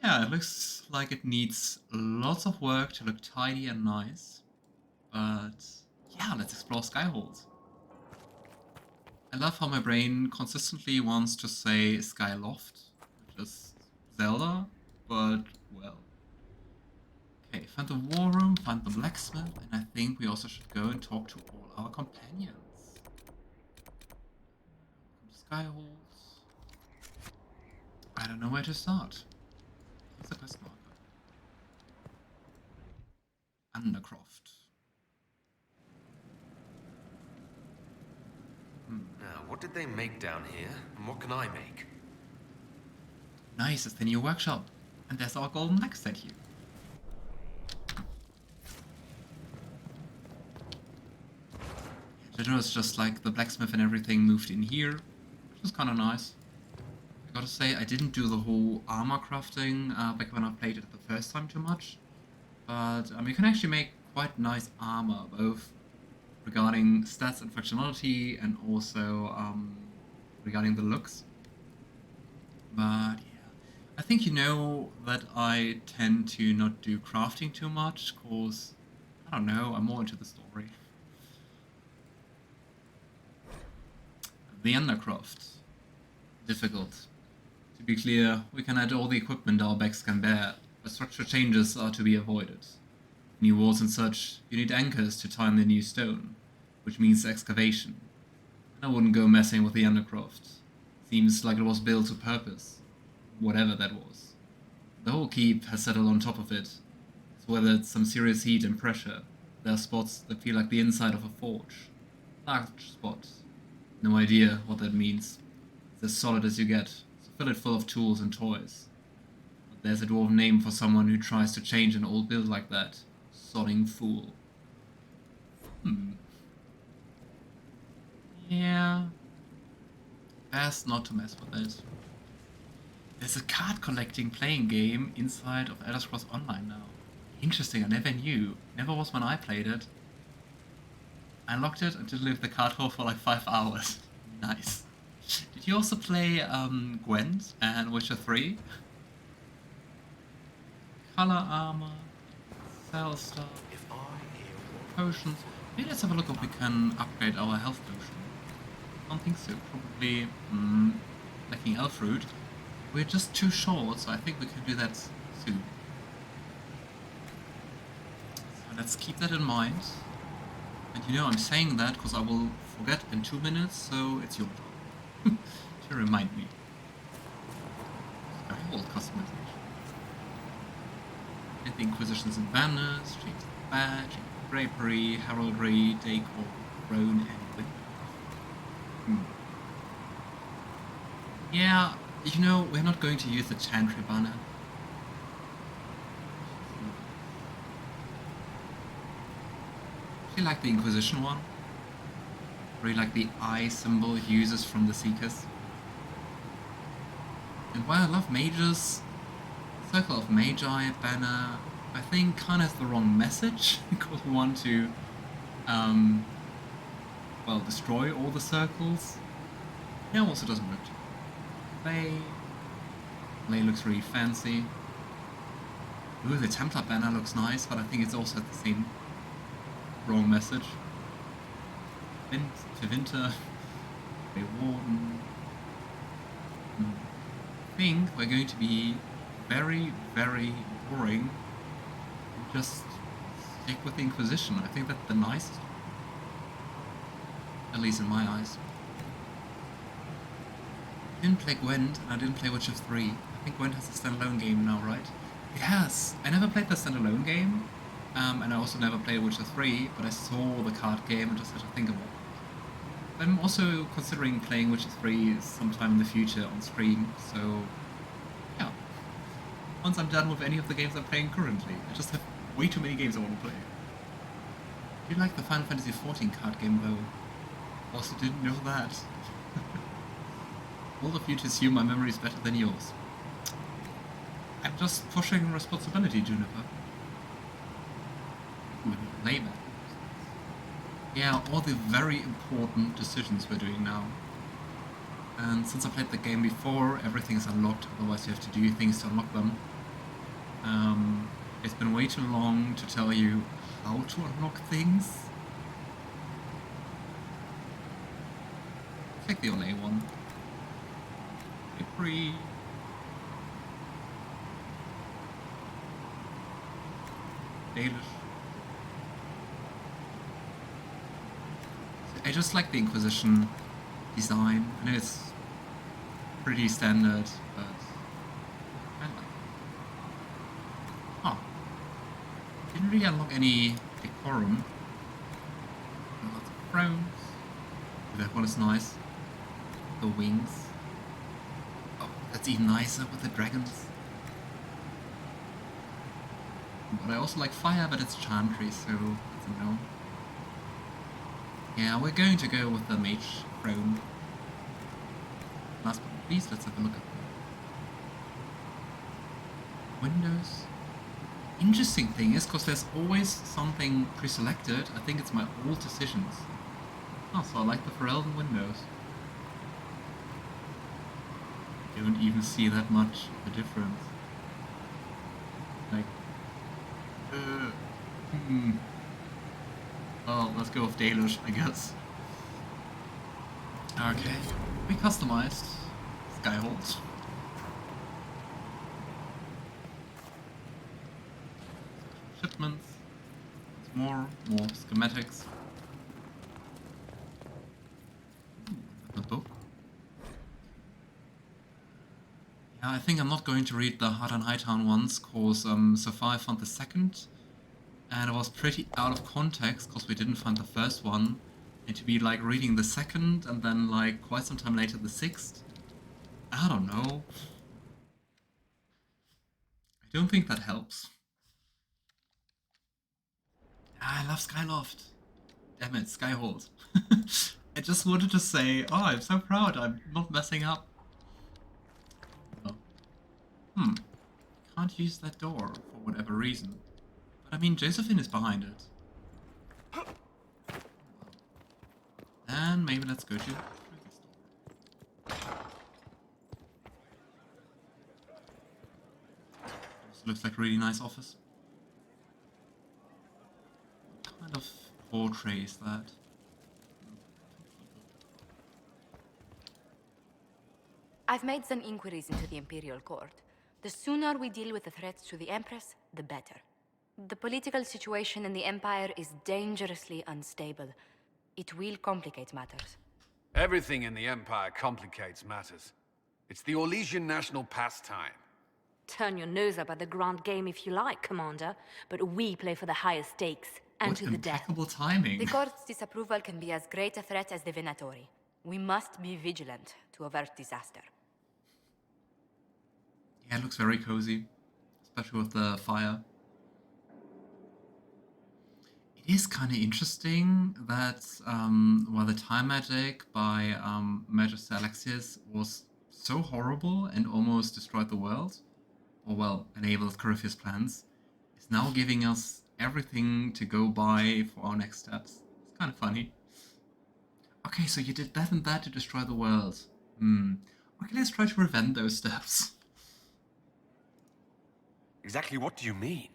Yeah, it looks like it needs lots of work to look tidy and nice. But yeah, let's explore Skyhold. I love how my brain consistently wants to say Skyloft, which is Zelda, but well. Okay, find the war room, find the blacksmith, and I think we also should go and talk to all our companions. Welcome to Skyhold. I don't know where to start. Here's a quest marker. Undercroft. Now, what did they make down here, and what can I make? Nice, it's the new workshop. And there's our golden axe statue. It was just like the blacksmith and everything moved in here, which was kind of nice. I gotta say, I didn't do the whole armor crafting back when I played it the first time too much. But you can actually make quite nice armor, both regarding stats and functionality and also regarding the looks. But yeah, I think you know that I tend to not do crafting too much, cause I don't know, I'm more into the story. The Undercroft. Difficult. To be clear, we can add all the equipment our backs can bear, but structural changes are to be avoided. New walls and such, you need anchors to tie in the new stone, which means excavation. And I wouldn't go messing with the Undercroft. Seems like it was built to purpose, whatever that was. The whole keep has settled on top of it. It's weathered some serious heat and pressure. There are spots that feel like the inside of a forge. Large spots. No idea what that means. It's as solid as you get, so fill it full of tools and toys. But there's a dwarven name for someone who tries to change an old build like that. Sodding fool. Yeah. Best not to mess with it. There's a card collecting playing game inside of Elder Scrolls Online now. Interesting, I never knew. Never was when I played it. I unlocked it and did live the card hole for like 5 hours. Nice. Did you also play Gwent and Witcher 3? Color armor, cell stuff, potions. Maybe let's have a look if we can upgrade our health potion. I don't think so. Probably lacking elf fruit. We're just too short, so I think we can do that soon. So let's keep that in mind. And you know, I'm saying that because I will forget in 2 minutes, so it's your job to remind me. Skyhold customization. Get the Inquisitions and banners, change the badge, change the drapery, heraldry, decor, throne, and window. Yeah, you know, we're not going to use the Chantry banner. I like the Inquisition one. I really like the eye symbol it uses from the Seekers. And while I love mages, Circle of Magi banner, I think kind of has the wrong message, because we want to, well, destroy all the circles. Yeah, also doesn't look too bad. Clay looks really fancy. Ooh, the Templar banner looks nice, but I think it's also the same wrong message. Winter, Grey Warden. I think we're going to be very, very boring and just stick with the Inquisition. I think that's the nicest one. At least in my eyes. I didn't play Gwent and I didn't play Witcher 3. I think Gwent has a standalone game now, right? It has! I never played the standalone game. And I also never played Witcher 3, but I saw the card game and just had to think about it. I'm also considering playing Witcher 3 sometime in the future on stream, so yeah. Once I'm done with any of the games I'm playing currently, I just have way too many games I want to play. I do like the Final Fantasy XIV card game though. Also didn't know that. All of you to assume my memory is better than yours. I'm just pushing responsibility, Juniper. Labor. Yeah, all the very important decisions we're doing now. And since I played the game before, everything is unlocked, otherwise you have to do things to unlock them. It's been way too long to tell you how to unlock things. Take the Olay one. Free. Dalish. I just like the Inquisition design. I know it's pretty standard, but I like it. Oh. Didn't really unlock any decorum. Lots of thrones. That one is nice. The wings. Oh, that's even nicer with the dragons. But I also like fire, but it's Chantry, so that's a no. Yeah, we're going to go with the Mage Throne. Last but not least, let's have a look at the windows. Interesting thing is, because there's always something pre-selected, I think it's my old decisions. Oh, so I like the Ferelden windows. I don't even see that much of a difference. Like, well, let's go with Dalish, I guess. Okay, we customized Skyhold. Shipments. More schematics. The book. Yeah, I think I'm not going to read the Hard and Hightown ones, cause so far I found the second, and it was pretty out of context, cause we didn't find the first one, and to be like reading the second, and then like quite some time later the sixth, I don't know. I don't think that helps. I love Skyloft. Damn it, Skyhold. I just wanted to say, oh, I'm so proud I'm not messing up. Oh. Can't use that door for whatever reason. But I mean, Josephine is behind it. Oh, well. Then maybe let's go through this door. This looks like a really nice office. What kind of portrait is that? I've made some inquiries into the Imperial Court. The sooner we deal with the threats to the Empress, the better. The political situation in the Empire is dangerously unstable. It will complicate matters. Everything in the Empire complicates matters. It's the Orlesian national pastime. Turn your nose up at the grand game if you like, Commander, but we play for the highest stakes, and What to the death. impeccable timing. The Court's disapproval can be as great a threat as the Venatori. We must be vigilant to avert disaster. Yeah, it looks very cozy, especially with the fire. It is kind of interesting that while the time magic by Magister Alexius was so horrible and almost destroyed the world, or well, enabled Corypheus' plans, is now giving us everything to go by for our next steps. It's kind of funny. Okay, so you did that and that to destroy the world. Okay, let's try to prevent those steps. Exactly what do you mean?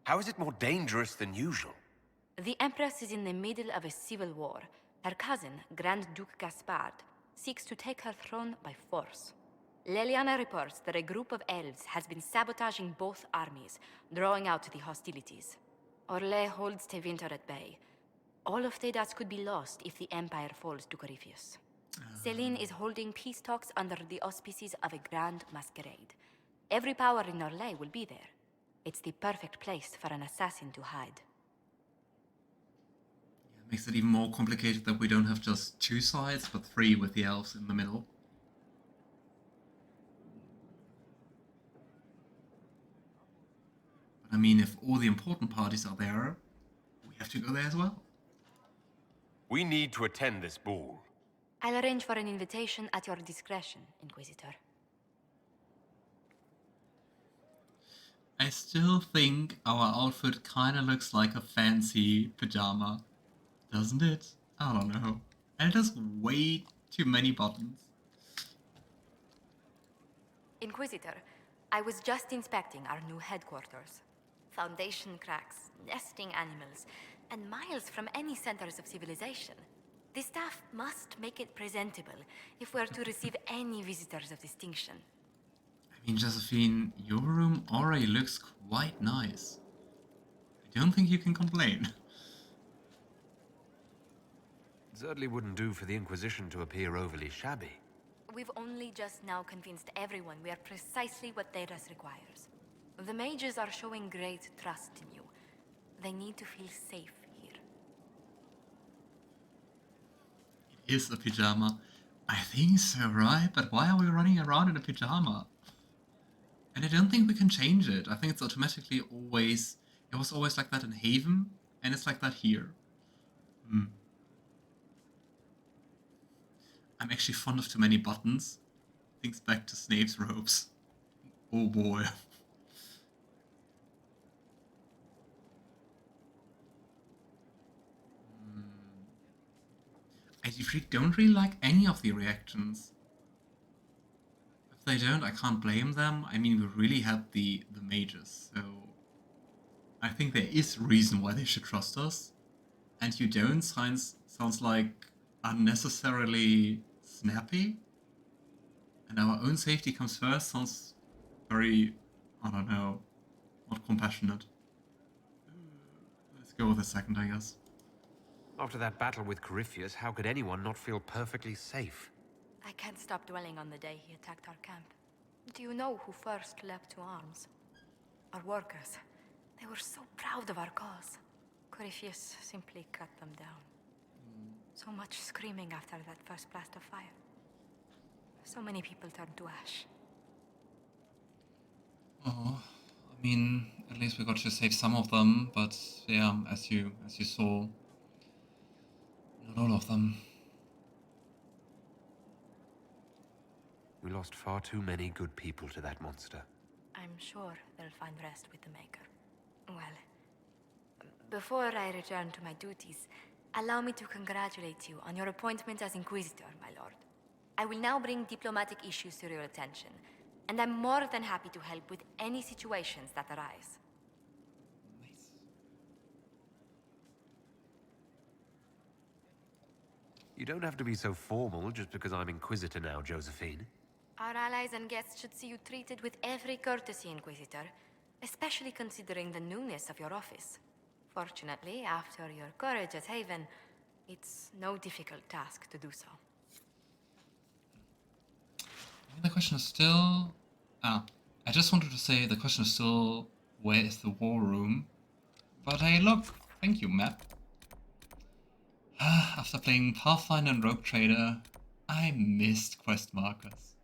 How is it more dangerous than usual? The Empress is in the middle of a civil war. Her cousin, Grand Duke Gaspard, seeks to take her throne by force. Leliana reports that a group of elves has been sabotaging both armies, drawing out the hostilities. Orlais holds Tevinter at bay. All of Thedas could be lost if the Empire falls to Corypheus. Celine is holding peace talks under the auspices of a grand masquerade. Every power in Orlais will be there. It's the perfect place for an assassin to hide. Yeah, it makes it even more complicated that we don't have just two sides, but three with the elves in the middle. But I mean, if all the important parties are there, we have to go there as well. We need to attend this ball. I'll arrange for an invitation at your discretion, Inquisitor. I still think our outfit kinda looks like a fancy pajama, doesn't it? I don't know. And it has way too many buttons. Inquisitor, I was just inspecting our new headquarters. Foundation cracks, nesting animals, and miles from any centers of civilization. The staff must make it presentable if we're to receive any visitors of distinction. I mean, Josephine, your room already looks quite nice. I don't think you can complain. It certainly wouldn't do for the Inquisition to appear overly shabby. We've only just now convinced everyone we are precisely what Thedas requires. The mages are showing great trust in you. They need to feel safe here. It is a pyjama. I think so, right? But why are we running around in a pyjama? And I don't think we can change it. I think it's automatically always... It was always like that in Haven, and it's like that here. I'm actually fond of too many buttons. Thinks back to Snape's robes. Oh boy. I don't really like any of the reactions. If they don't, I can't blame them. I mean, we really had the mages, so... I think there is a reason why they should trust us. And you don't sounds like unnecessarily snappy. And our own safety comes first sounds very, I don't know, not compassionate. Let's go with a second, I guess. After that battle with Corypheus, how could anyone not feel perfectly safe? I can't stop dwelling on the day he attacked our camp. Do you know who first leapt to arms? Our workers. They were so proud of our cause. Corypheus simply cut them down. So much screaming after that first blast of fire. So many people turned to ash. Oh, I mean, at least we got to save some of them, but yeah, as you saw, not all of them. We lost far too many good people to that monster. I'm sure they'll find rest with the Maker. Well, before I return to my duties, allow me to congratulate you on your appointment as Inquisitor, my lord. I will now bring diplomatic issues to your attention, and I'm more than happy to help with any situations that arise. Nice. You don't have to be so formal just because I'm Inquisitor now, Josephine. Our allies and guests should see you treated with every courtesy, Inquisitor, especially considering the newness of your office. Fortunately, after your courage at Haven, it's no difficult task to do so. The question is still... I just wanted to say the question is still, where is the war room? But hey, look, thank you, map. After playing Pathfinder and Rogue Trader, I missed quest markers.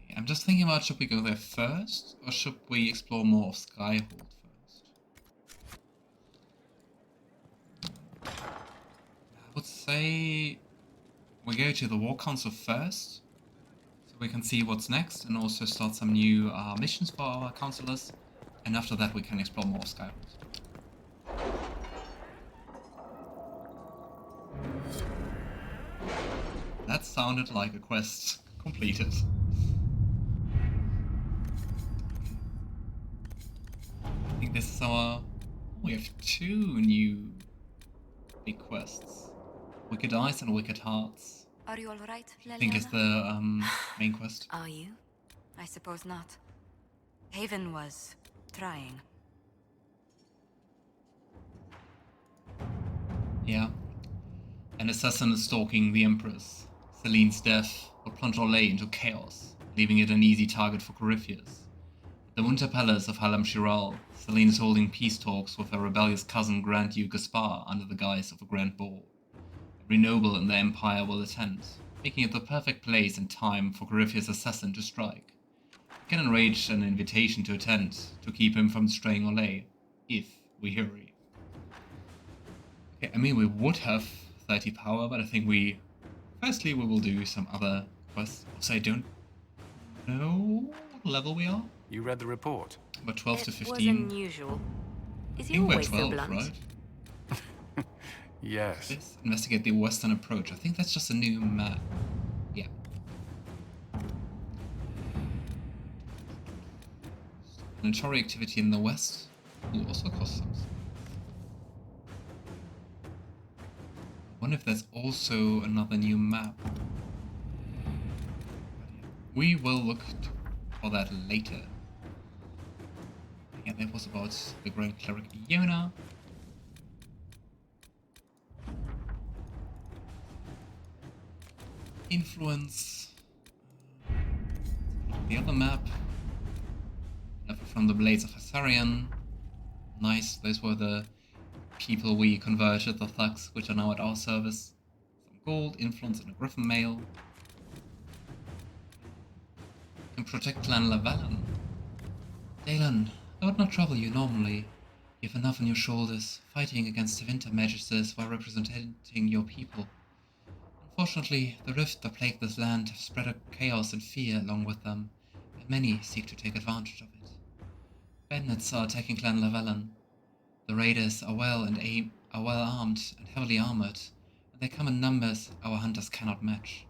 Okay, I'm just thinking about, should we go there first, or should we explore more of Skyhold first? I would say we go to the War Council first, so we can see what's next, and also start some new missions for our councillors, and after that we can explore more of Skyhold. That sounded like a quest completed. I think this is our... we have 2 new big quests. Wicked Eyes and Wicked Hearts. Are you all right, Leliana? I think is the main quest. Are you? I suppose not. Haven was trying. Yeah. An assassin is stalking the Empress. Celine's death will plunge Orlais into chaos, leaving it an easy target for Corypheus. At the Winter Palace of Halam Shiral, Celine is holding peace talks with her rebellious cousin Grand Duke Gaspar under the guise of a grand ball. Every noble in the Empire will attend, making it the perfect place and time for Corypheus' assassin to strike. We can arrange an invitation to attend, to keep him from straying Orlais, if we hurry. Okay, I mean, we would have 30 power, but I think firstly, we will do some other quests. Also, I don't know what level we are. You read the report? But 12 to It 15. was unusual. Is I he think we're always 12, so blunt? right? Yes. Let's investigate the western approach. I think that's just a new map. Yeah. Planetary activity in the west will also cost some. I wonder if there's also another new map. We will look for that later. Yeah, that was about the Grand Cleric Iona. Influence. The other map. From the Blades of Hasarian. Nice, those were the people we converted, the thugs, which are now at our service. Some gold, influence, and a griffin mail. Can protect Clan Lavalin. Dalen, I would not trouble you normally. You have enough on your shoulders, fighting against the Winter Magistes while representing your people. Unfortunately, the rift that plagued this land have spread a chaos and fear along with them, and many seek to take advantage of it. Bandits are attacking Clan Lavalin. The raiders are well armed and heavily armored, and they come in numbers our hunters cannot match.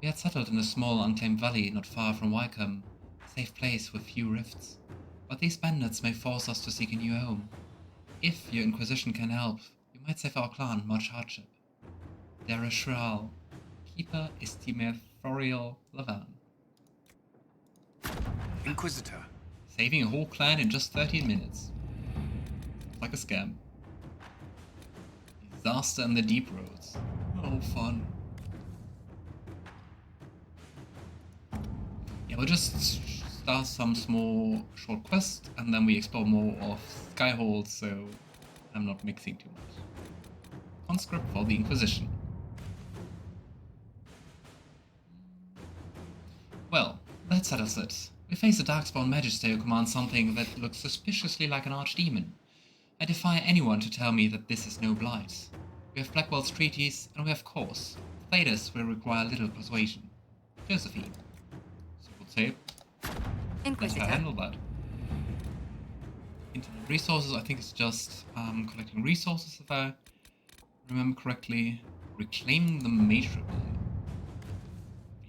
We had settled in a small unclaimed valley not far from Wycombe, a safe place with few rifts. But these bandits may force us to seek a new home. If your Inquisition can help, you might save our clan much hardship. Dereshral, Keeper Estimatorial Lavalin. Inquisitor. Saving a whole clan in just 13 minutes. Like a scam. Disaster in the deep roads. Oh, fun. Yeah, we'll just start some small short quest and then we explore more of Skyhold, so I'm not mixing too much. Conscript for the Inquisition. Well, that settles it. We face a Darkspawn Magister who commands something that looks suspiciously like an archdemon. I defy anyone to tell me that this is no blight. We have Blackwell's treaties, and we have cause. Thedas will require little persuasion. Josephine. So we'll say, let her handle that. Internal resources, I think it's just collecting resources if I remember correctly. Reclaiming the Matron.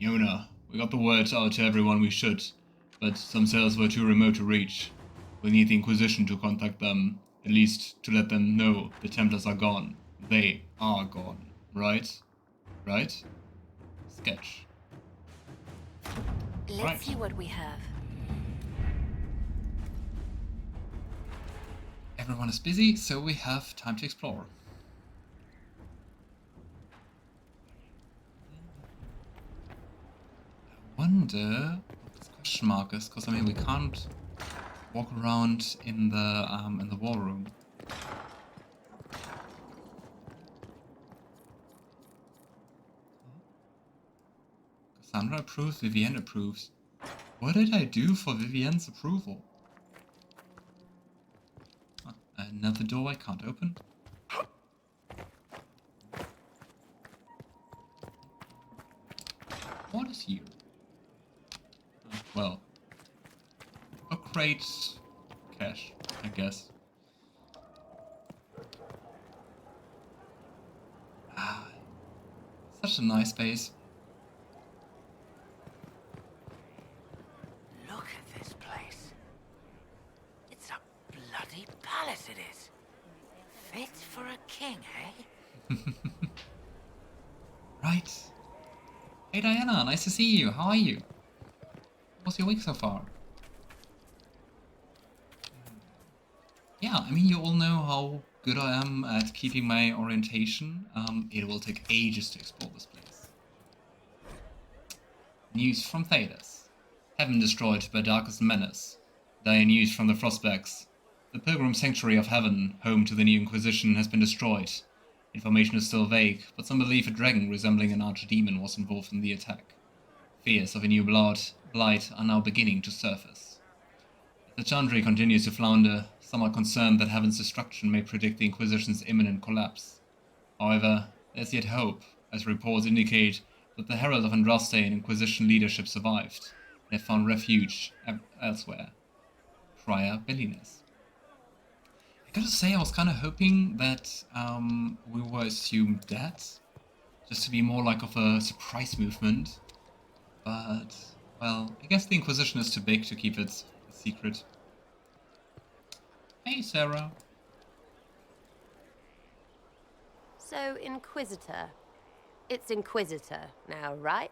Iona, we got the word out to everyone we should, but some cells were too remote to reach. We need the Inquisition to contact them, at least to let them know the Templars are gone. They are gone, right? Right? Sketch. Let's see what we have. Everyone is busy, so we have time to explore. I wonder what this question mark is, because I mean we can't walk around in the war room. Cassandra approves, Vivienne approves. What did I do for Vivienne's approval? Another door I can't open. What is you? Well, a crate cache, I guess. Such a nice base. Look at this place. It's a bloody palace it is. Fit for a king, eh? Right. Hey Diana, nice to see you. How are you? What's your week so far? Yeah, I mean, you all know how good I am at keeping my orientation. It will take ages to explore this place. News from Thedas. Heaven destroyed by darkest menace. Dire news from the Frostbacks. The Pilgrim Sanctuary of Heaven, home to the new Inquisition, has been destroyed. Information is still vague, but some believe a dragon resembling an archdemon was involved in the attack. Fears of a new blight are now beginning to surface. As the Chandri continues to flounder, some are concerned that Heaven's destruction may predict the Inquisition's imminent collapse. However, there's yet hope, as reports indicate that the Herald of Andraste and Inquisition leadership survived, and have found refuge elsewhere. Prior Bellinus. I gotta say, I was kind of hoping that we were assumed dead, just to be more like of a surprise movement. But, well, I guess the Inquisition is too big to keep it a secret. Hey, Sarah. So, Inquisitor. It's Inquisitor now, right?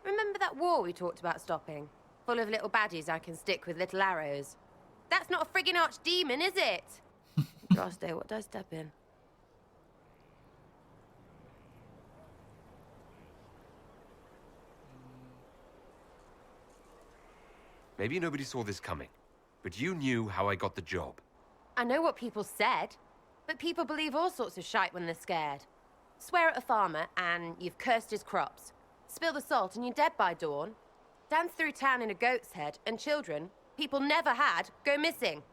Remember that war we talked about stopping? Full of little baddies I can stick with little arrows. That's not a friggin' archdemon, is it? Droste, what did I step in? Maybe nobody saw this coming, but you knew how I got the job. I know what people said, but people believe all sorts of shite when they're scared. Swear at a farmer and you've cursed his crops. Spill the salt and you're dead by dawn. Dance through town in a goat's head and children, people never had, go missing.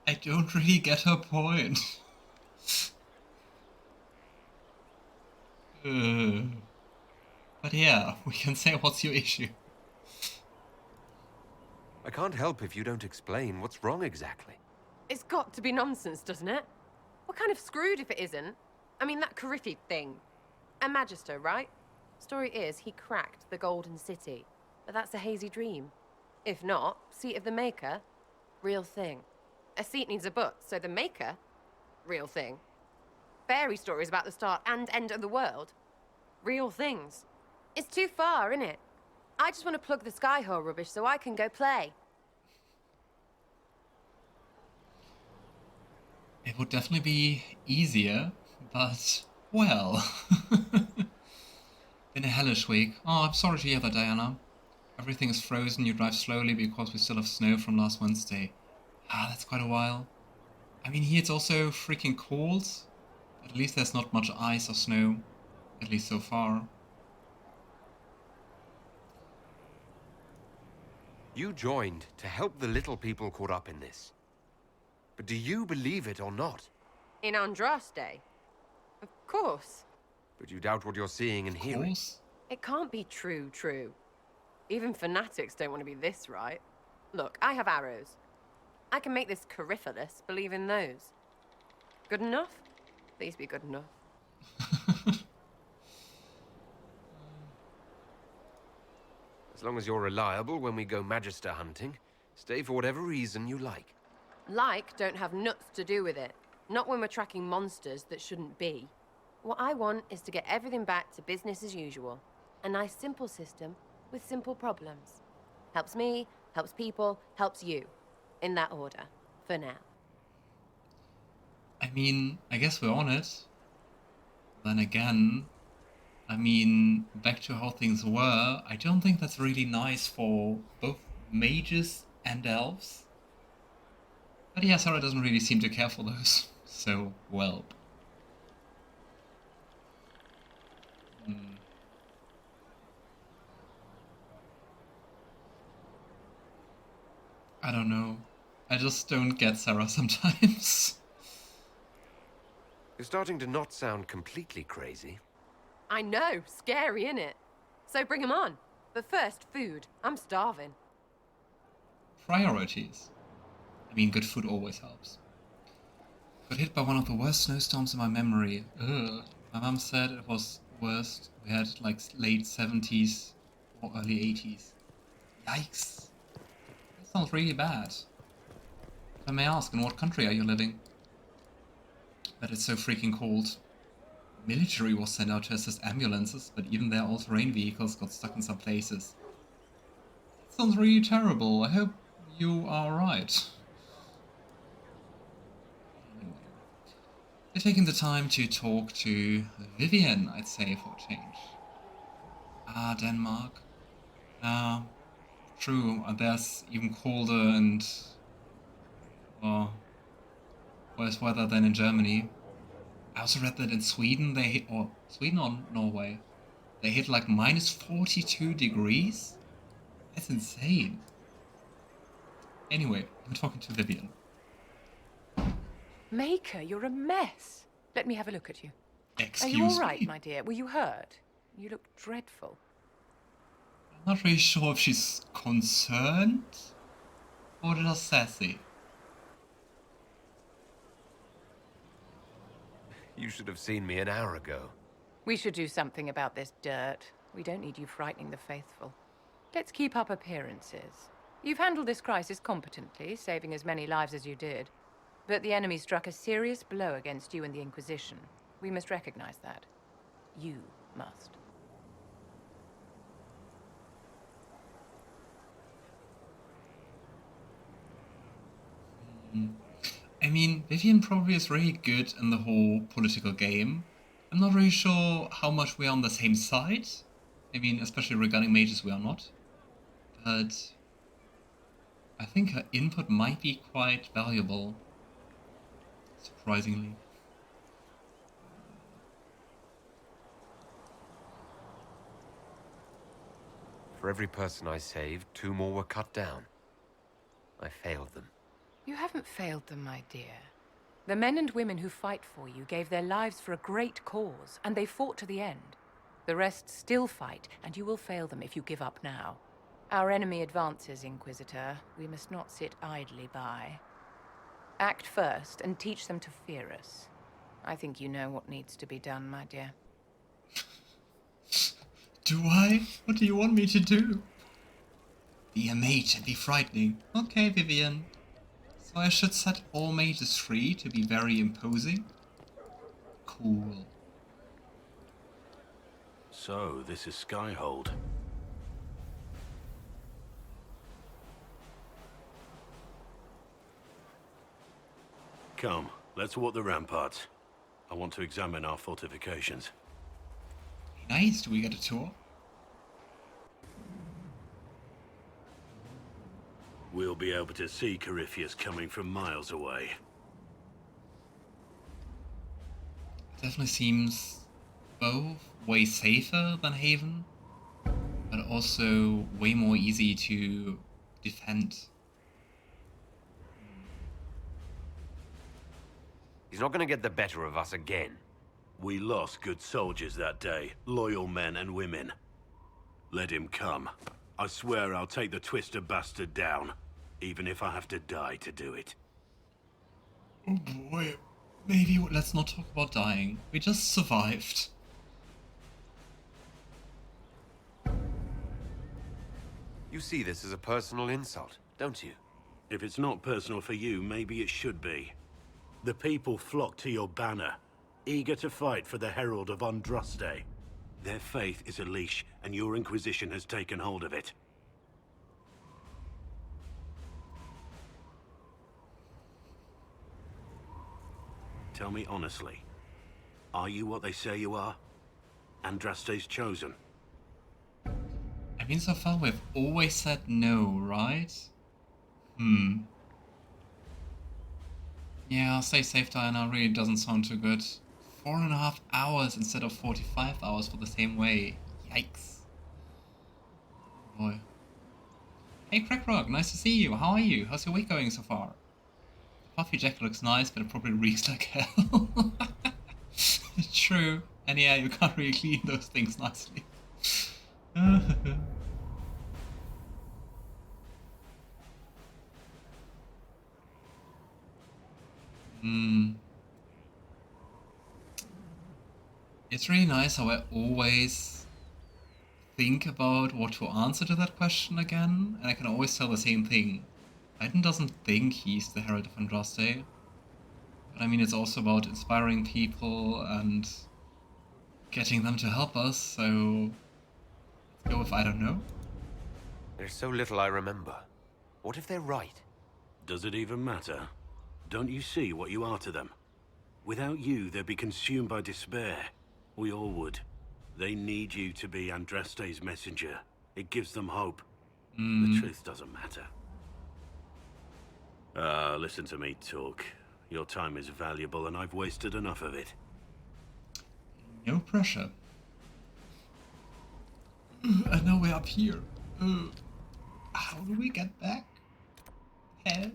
I don't really get her point. But yeah, we can say what's your issue. I can't help if you don't explain what's wrong exactly. It's got to be nonsense, doesn't it? We're kind of screwed if it isn't. I mean, that Carriffy thing. A Magister, right? Story is, he cracked the Golden City. But that's a hazy dream. If not, Seat of the Maker, real thing. A seat needs a butt, so the Maker, real thing. Fairy stories about the start and end of the world, real things. It's too far, innit? I just want to plug the Skyhold rubbish so I can go play. It would definitely be easier, but, well. Been a hellish week. Oh, I'm sorry to hear that, Diana. Everything is frozen, you drive slowly because we still have snow from last Wednesday. Ah, that's quite a while. I mean, here it's also freaking cold, but at least there's not much ice or snow. At least so far. You joined to help the little people caught up in this. But do you believe it or not? In Andraste? Of course. But you doubt what you're seeing and Of hearing. course. It can't be true. Even fanatics don't want to be this right. Look, I have arrows. I can make this Cariffalus believe in those. Good enough? Please be good enough. As long as you're reliable when we go Magister hunting, stay for whatever reason you like. Like don't have nuts to do with it. Not when we're tracking monsters that shouldn't be. What I want is to get everything back to business as usual. A nice simple system with simple problems. Helps me, helps people, helps you. In that order. For now. I mean, I guess we're on it. Then again, I mean, back to how things were, I don't think that's really nice for both mages and elves. But yeah, Sarah doesn't really seem to care for those, so, well. I don't know. I just don't get Sarah sometimes. You're starting to not sound completely crazy. I know, scary innit? So bring 'em on. But first, food. I'm starving. Priorities. I mean, good food always helps. Got hit by one of the worst snowstorms in my memory. Ugh. My mum said it was worst. We had like late 70s or early 80s. Yikes. That sounds really bad. If I may ask, in what country are you living? But it's so freaking cold. Military was sent out to assist ambulances, but even their all-terrain vehicles got stuck in some places. That sounds really terrible. I hope you are right. We're taking the time to talk to Vivian, I'd say, for a change. Ah, Denmark. True, there's even colder and worse weather than in Germany. I also read that in Sweden they hit, or Sweden or Norway, they hit like minus 42 degrees? That's insane. Anyway, I'm talking to Vivian. Maker, you're a mess. Let me have a look at you. Excuse Are you all right, me? my dear? Were you hurt? You look dreadful. I'm not really sure if she's concerned or just sassy. You should have seen me an hour ago. We should do something about this dirt. We don't need you frightening the faithful. Let's keep up appearances. You've handled this crisis competently, saving as many lives as you did. But the enemy struck a serious blow against you and the Inquisition. We must recognize that. You must. I mean, Vivian probably is really good in the whole political game. I'm not really sure how much we are on the same side. I mean, especially regarding mages, we are not. But I think her input might be quite valuable. Surprisingly. For every person I saved, 2 more were cut down. I failed them. You haven't failed them, my dear. The men and women who fight for you gave their lives for a great cause, and they fought to the end. The rest still fight, and you will fail them if you give up now. Our enemy advances, Inquisitor. We must not sit idly by. Act first, and teach them to fear us. I think you know what needs to be done, my dear. Do I? What do you want me to do? Be a mage and be frightening. Okay, Vivian. So I should set all mages free to be very imposing? Cool. So, this is Skyhold. Come, let's walk the ramparts. I want to examine our fortifications. Nice, do we get a tour? We'll be able to see Corypheus coming from miles away. Definitely seems both way safer than Haven, but also way more easy to defend. He's not going to get the better of us again. We lost good soldiers that day, loyal men and women. Let him come. I swear I'll take the Twister bastard down, even if I have to die to do it. Oh boy, maybe let's not talk about dying. We just survived. You see this as a personal insult, don't you? If it's not personal for you, maybe it should be. The people flock to your banner, eager to fight for the Herald of Andraste. Their faith is a leash, and your Inquisition has taken hold of it. Tell me honestly, are you what they say you are? Andraste's chosen? I mean, so far we've always said no, right? Yeah, stay safe, Diana, really doesn't sound too good. 4.5 hours instead of 45 hours for the same way. Yikes. Oh boy. Hey Crackrock, nice to see you. How are you? How's your week going so far? The puffy jacket looks nice, but it probably reeks like hell. True. And yeah, you can't really clean those things nicely. It's really nice how I always think about what to answer to that question again, and I can always tell the same thing. Biden doesn't think he's the Herald of Andraste, but I mean, it's also about inspiring people and getting them to help us, so let's go with I don't know. There's so little I remember. What if they're right? Does it even matter? Don't you see what you are to them? Without you, they'd be consumed by despair. We all would. They need you to be Andraste's messenger. It gives them hope. The truth doesn't matter. Listen to me talk. Your time is valuable and I've wasted enough of it. No pressure. And now we're up here. How do we get back? Hell?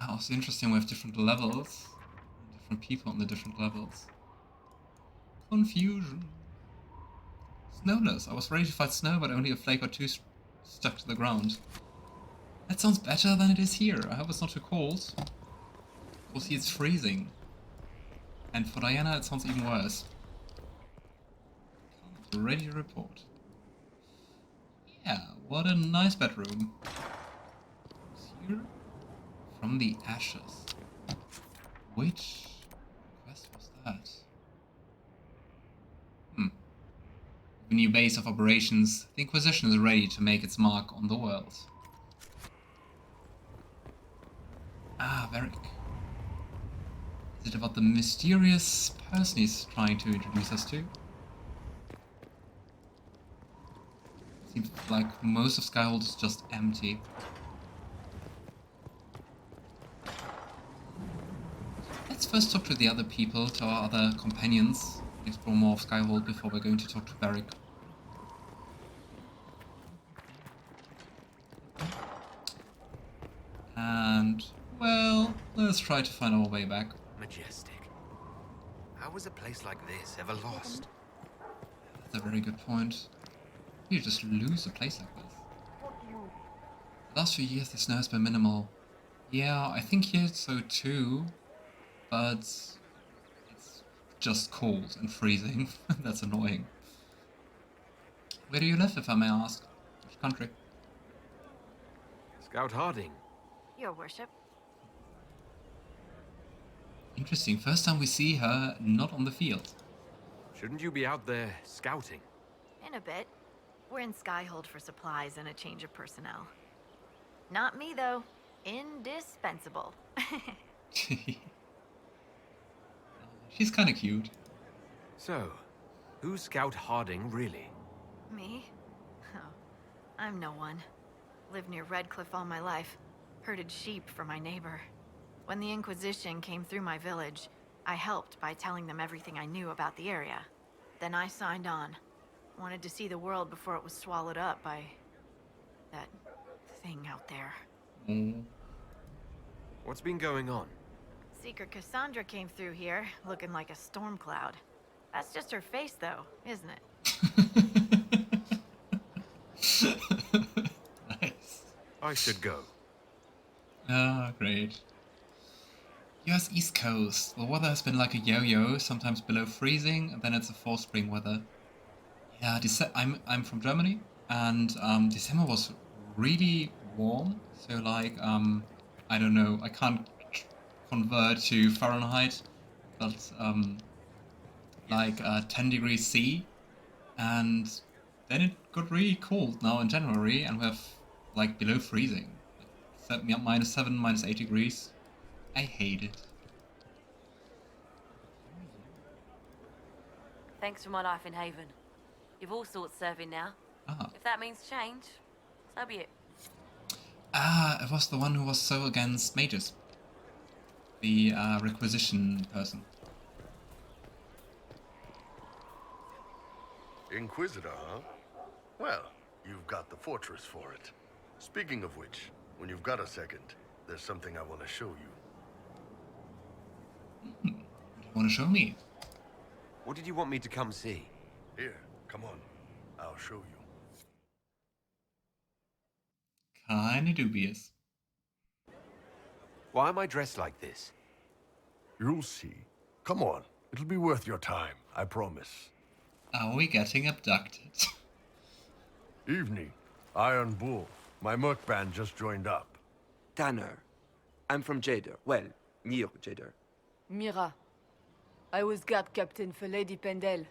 Also interesting, we have different levels. Different people on the different levels. Confusion. Snowless. I was ready to fight snow, but only a flake or two stuck to the ground. That sounds better than it is here. I hope it's not too cold. Of course, it's freezing. And for Diana, it sounds even worse. Can't ready to report. Yeah, what a nice bedroom. Here, from the ashes. Which quest was that? A new base of operations. The Inquisition is ready to make its mark on the world. Ah, Varric. Is it about the mysterious person he's trying to introduce us to? Seems like most of Skyhold is just empty. Let's first talk to the other people, to our other companions. Explore more of Skyhold before we're going to talk to Varric. And, well, let's try to find our way back. Majestic. How was a place like this ever lost? That's a very good point. You just lose a place like this. The last few years the snow has been minimal. Yeah, I think here so too, but it's just cold and freezing. That's annoying. Where do you live, if I may ask? Which country? Scout Harding. Your worship. Interesting. First time we see her not on the field. Shouldn't you be out there scouting? In a bit. We're in Skyhold for supplies and a change of personnel. Not me, though. Indispensable. She's kind of cute. So, who's Scout Harding really? Me? Oh, I'm no one. Lived near Redcliffe all my life. Herded sheep for my neighbor. When the Inquisition came through my village, I helped by telling them everything I knew about the area. Then I signed on. Wanted to see the world before it was swallowed up by that thing out there. What's been going on? Seeker Cassandra came through here, looking like a storm cloud. That's just her face, though, isn't it? Nice. I should go. Ah, great. US East Coast. The weather has been like a yo-yo, sometimes below freezing, and then it's a full spring weather. Yeah, I'm from Germany, and December was really warm. So like, I don't know, I can't convert to Fahrenheit, but like 10 degrees C, and then it got really cold now in January, and we have like below freezing, -7, -8 degrees. I hate it. Thanks for my life in Haven. You've all sorts serving now. Ah. If that means change, so be it. Ah, it was the one who was so against mages. The requisition person. Inquisitor, huh? Well, you've got the fortress for it. Speaking of which, when you've got a second, there's something I want to show you. What do you want to show me? What did you want me to come see? Here, come on. I'll show you. Kinda dubious. Why am I dressed like this? You'll see. Come on. It'll be worth your time, I promise. Are we getting abducted? Evening. Iron Bull. My merc band just joined up. Tanner. I'm from Jader. Well, near Jader. Mira. I was guard captain for Lady Pendel.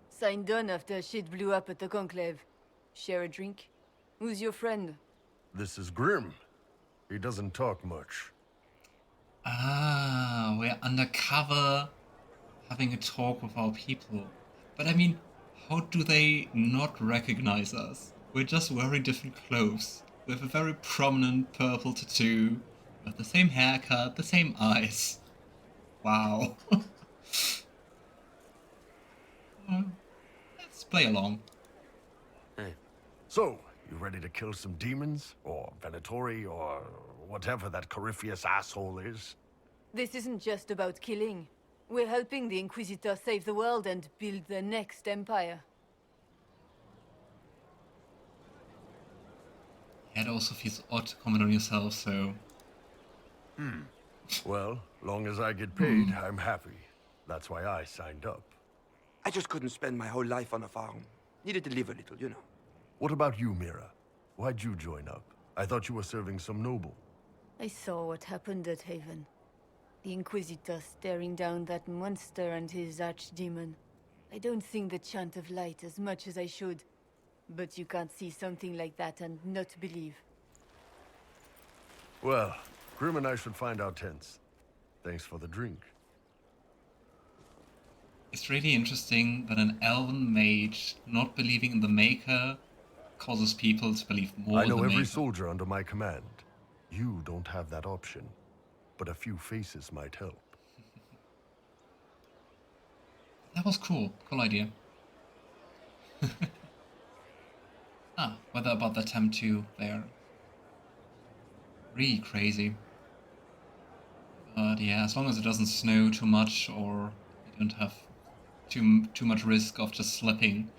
Signed on after shit blew up at the Conclave. Share a drink? Who's your friend? This is Grim. He doesn't talk much. Ah, we're undercover, having a talk with our people. But I mean, how do they not recognize us? We're just wearing different clothes, with a very prominent purple tattoo, with the same haircut, the same eyes. Wow. Let's play along. So, you ready to kill some demons? Or Venatori, or whatever that Corypheus asshole is? This isn't just about killing. We're helping the Inquisitor save the world and build the next empire. Yeah, it also feels odd to comment on yourself, so... Well, long as I get paid, I'm happy. That's why I signed up. I just couldn't spend my whole life on a farm. Needed to live a little, you know. What about you, Mira? Why'd you join up? I thought you were serving some noble. I saw what happened at Haven. The Inquisitor staring down that monster and his archdemon. I don't think the Chant of Light as much as I should. But you can't see something like that and not believe. Well, Grim and I should find our tents. Thanks for the drink. It's really interesting that an elven mage not believing in the Maker causes people to believe more I in know the every Maker. soldier under my command. You don't have that option. But a few faces might help. That was cool. Cool idea. Whether about the attempt to there. Really crazy. But yeah, as long as it doesn't snow too much or you don't have too much risk of just slipping,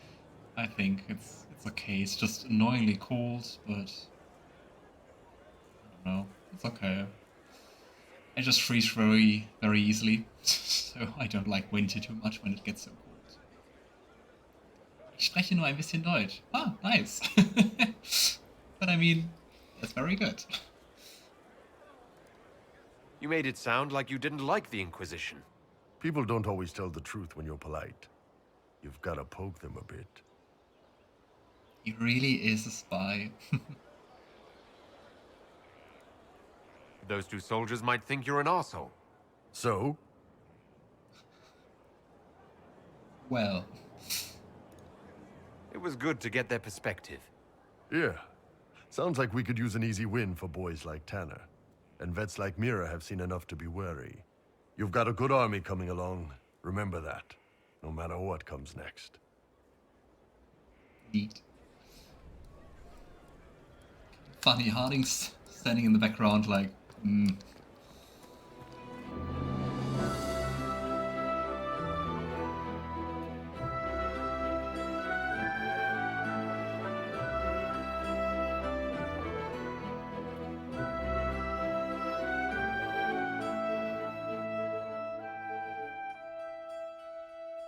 I think it's okay. It's just annoyingly cold, but I don't know. It's okay. I just freeze very, very easily, so I don't like winter too much when it gets so cold. Ich spreche nur ein bisschen Deutsch. Ah, nice. But I mean, that's very good. You made it sound like you didn't like the Inquisition. People don't always tell the truth when you're polite. You've got to poke them a bit. He really is a spy. Those two soldiers might think you're an arsehole. So? Well. It was good to get their perspective. Yeah. Sounds like we could use an easy win for boys like Tanner. And vets like Mira have seen enough to be wary. You've got a good army coming along. Remember that. No matter what comes next. Neat. Funny, Harding's standing in the background like,